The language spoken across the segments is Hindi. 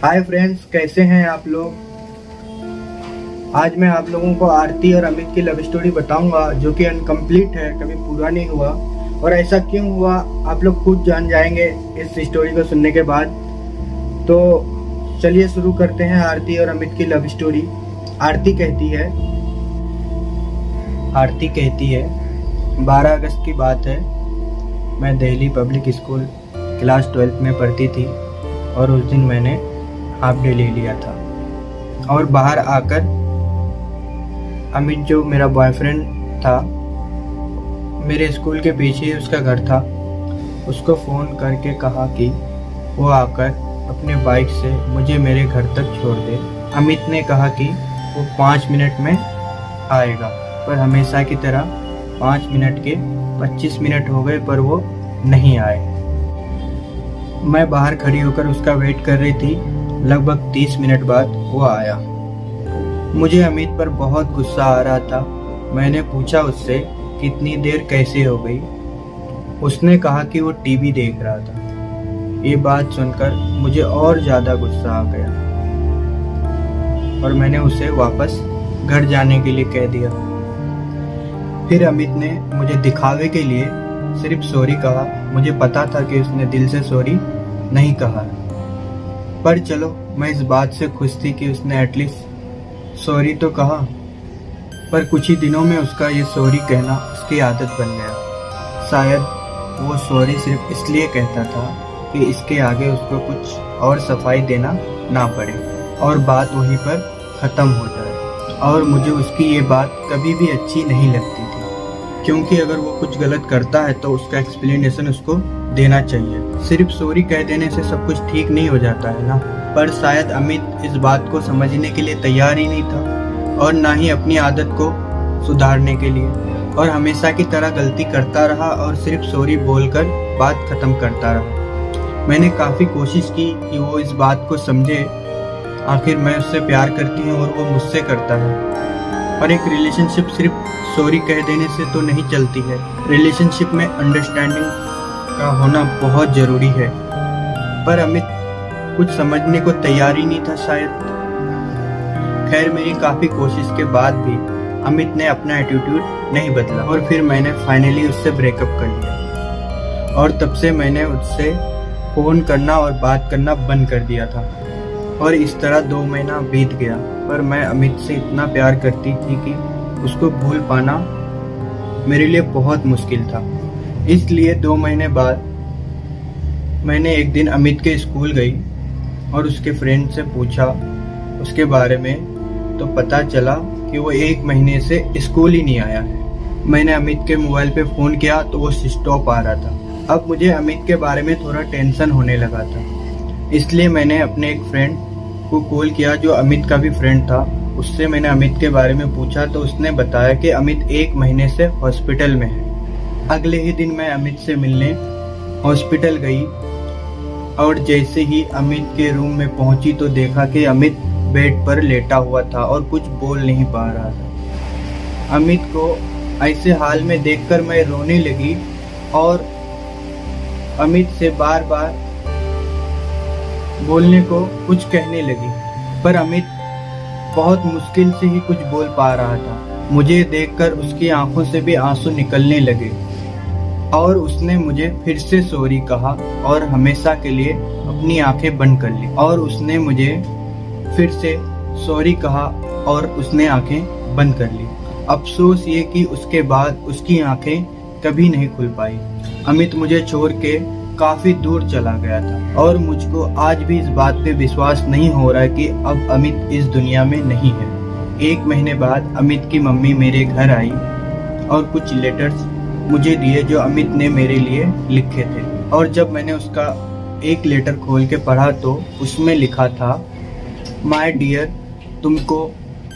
हाय फ्रेंड्स, कैसे हैं आप लोग। आज मैं आप लोगों को आरती और अमित की लव स्टोरी बताऊंगा जो कि अनकम्प्लीट है, कभी पूरा नहीं हुआ। और ऐसा क्यों हुआ आप लोग खुद जान जाएंगे इस स्टोरी को सुनने के बाद। तो चलिए शुरू करते हैं आरती और अमित की लव स्टोरी। आरती कहती है 12 अगस्त की बात है। मैं Delhi public school class 12th में पढ़ती थी और उस दिन मैंने हाफ डे ले लिया था। और बाहर आकर अमित, जो मेरा बॉयफ्रेंड था, मेरे स्कूल के पीछे ही उसका घर था, उसको फ़ोन करके कहा कि वो आकर अपने बाइक से मुझे मेरे घर तक छोड़ दे। अमित ने कहा कि वो 5 मिनट में आएगा, पर हमेशा की तरह 5 मिनट के 25 मिनट हो गए पर वो नहीं आए। मैं बाहर खड़ी होकर उसका वेट कर रही थी। लगभग 30 मिनट बाद वो आया। मुझे अमित पर बहुत गुस्सा आ रहा था। मैंने पूछा उससे कितनी देर कैसे हो गई। उसने कहा कि वो टीवी देख रहा था। ये बात सुनकर मुझे और ज़्यादा गुस्सा आ गया और मैंने उसे वापस घर जाने के लिए कह दिया। फिर अमित ने मुझे दिखावे के लिए सिर्फ सॉरी कहा। मुझे पता था कि उसने दिल से सॉरी नहीं कहा, पर चलो, मैं इस बात से खुश थी कि उसने एटलीस्ट सॉरी तो कहा। पर कुछ ही दिनों में उसका ये सॉरी कहना उसकी आदत बन गया। शायद वो सॉरी सिर्फ इसलिए कहता था कि इसके आगे उसको कुछ और सफाई देना ना पड़े और बात वहीं पर ख़त्म हो जाए। और मुझे उसकी ये बात कभी भी अच्छी नहीं लगती थी, क्योंकि अगर वो कुछ गलत करता है तो उसका एक्सप्लेनेशन उसको देना चाहिए। सिर्फ सॉरी कह देने से सब कुछ ठीक नहीं हो जाता है ना। पर शायद अमित इस बात को समझने के लिए तैयार ही नहीं था और ना ही अपनी आदत को सुधारने के लिए, और हमेशा की तरह गलती करता रहा और सिर्फ सॉरी बोलकर बात खत्म करता रहा। मैंने काफ़ी कोशिश की कि वो इस बात को समझे। आखिर मैं उससे प्यार करती हूँ और वो मुझसे करता है। और एक रिलेशनशिप सिर्फ सॉरी कह देने से तो नहीं चलती है। रिलेशनशिप में अंडरस्टैंडिंग का होना बहुत ज़रूरी है। पर अमित कुछ समझने को तैयार ही नहीं था शायद। खैर, मेरी काफ़ी कोशिश के बाद भी अमित ने अपना एटीट्यूड नहीं बदला और फिर मैंने फाइनली उससे ब्रेकअप कर लिया। और तब से मैंने उससे फ़ोन करना और बात करना बंद कर दिया था। और इस तरह 2 महीना बीत गया। पर मैं अमित से इतना प्यार करती थी कि उसको भूल पाना मेरे लिए बहुत मुश्किल था। इसलिए 2 महीने बाद मैंने एक दिन अमित के स्कूल गई और उसके फ्रेंड से पूछा उसके बारे में, तो पता चला कि वो 1 महीने से स्कूल ही नहीं आया है। मैंने अमित के मोबाइल पे फ़ोन किया तो वो स्विच ऑफ आ रहा था। अब मुझे अमित के बारे में थोड़ा टेंशन होने लगा था, इसलिए मैंने अपने एक फ्रेंड को कॉल किया जो अमित का भी फ्रेंड था। उससे मैंने अमित के बारे में पूछा तो उसने बताया कि अमित 1 महीने से हॉस्पिटल में है। अगले ही दिन मैं अमित से मिलने हॉस्पिटल गई और जैसे ही अमित के रूम में पहुंची तो देखा कि अमित बेड पर लेटा हुआ था और कुछ बोल नहीं पा रहा था। अमित को ऐसे हाल में देखकर मैं रोने लगी और अमित से बार बार बोलने को कुछ कहने लगी, पर अमित बहुत मुश्किल से ही कुछ बोल पा रहा था। मुझे देखकर उसकी आंखों से भी आंसू निकलने लगे और उसने मुझे फिर से सॉरी कहा और हमेशा के लिए अपनी आंखें बंद कर ली। और उसने मुझे फिर से सॉरी कहा और उसने आंखें बंद कर ली। अफसोस ये कि उसके बाद उसकी आंखें कभी नहीं खुल पाई। अमित मुझे छोड़ के काफ़ी दूर चला गया था और मुझको आज भी इस बात पे विश्वास नहीं हो रहा है कि अब अमित इस दुनिया में नहीं है। 1 महीने बाद अमित की मम्मी मेरे घर आई और कुछ लेटर्स मुझे दिए जो अमित ने मेरे लिए लिखे थे। और जब मैंने उसका एक लेटर खोल के पढ़ा तो उसमें लिखा था, माय डियर, तुमको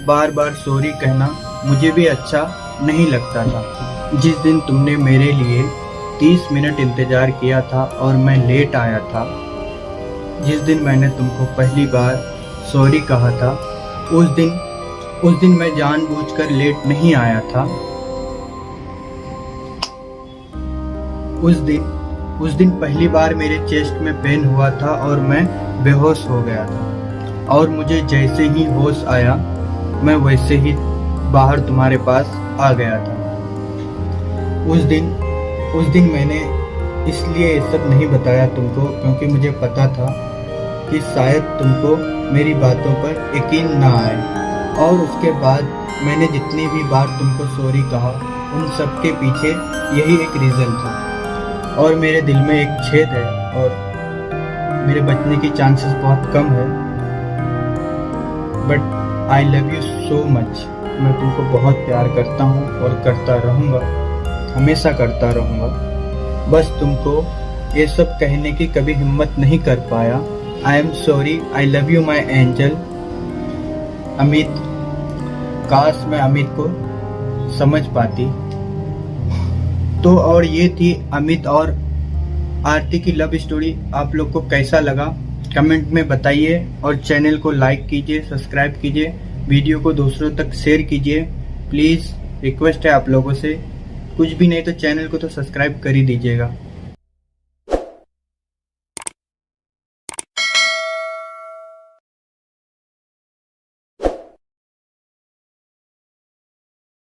बार बार सॉरी कहना मुझे भी अच्छा नहीं लगता था। जिस दिन तुमने मेरे लिए 30 मिनट इंतज़ार किया था और मैं लेट आया था, जिस दिन मैंने तुमको पहली बार सॉरी कहा था, उस दिन मैं जानबूझकर लेट नहीं आया था। उस दिन पहली बार मेरे चेस्ट में पेन हुआ था और मैं बेहोश हो गया था और मुझे जैसे ही होश आया मैं वैसे ही बाहर तुम्हारे पास आ गया था। उस दिन मैंने इसलिए ये सब नहीं बताया तुमको क्योंकि मुझे पता था कि शायद तुमको मेरी बातों पर यकीन ना आए। और उसके बाद मैंने जितनी भी बार तुमको सॉरी कहा उन सब के पीछे यही एक रीज़न था। और मेरे दिल में एक छेद है और मेरे बचने की चांसेस बहुत कम है, but I love you so much. मैं तुमको बहुत प्यार करता हूँ और करता रहूँगा, हमेशा करता रहूँगा। बस तुमको ये सब कहने की कभी हिम्मत नहीं कर पाया। I am sorry, I love you my angel. Amit, काश मैं अमित को समझ पाती। तो और ये थी अमित और आरती की लव स्टोरी। आप लोग को कैसा लगा कमेंट में बताइए और चैनल को लाइक कीजिए, सब्सक्राइब कीजिए, वीडियो को दूसरों तक शेयर कीजिए। प्लीज़ रिक्वेस्ट है आप लोगों से, कुछ भी नहीं तो चैनल को तो सब्सक्राइब कर ही दीजिएगा।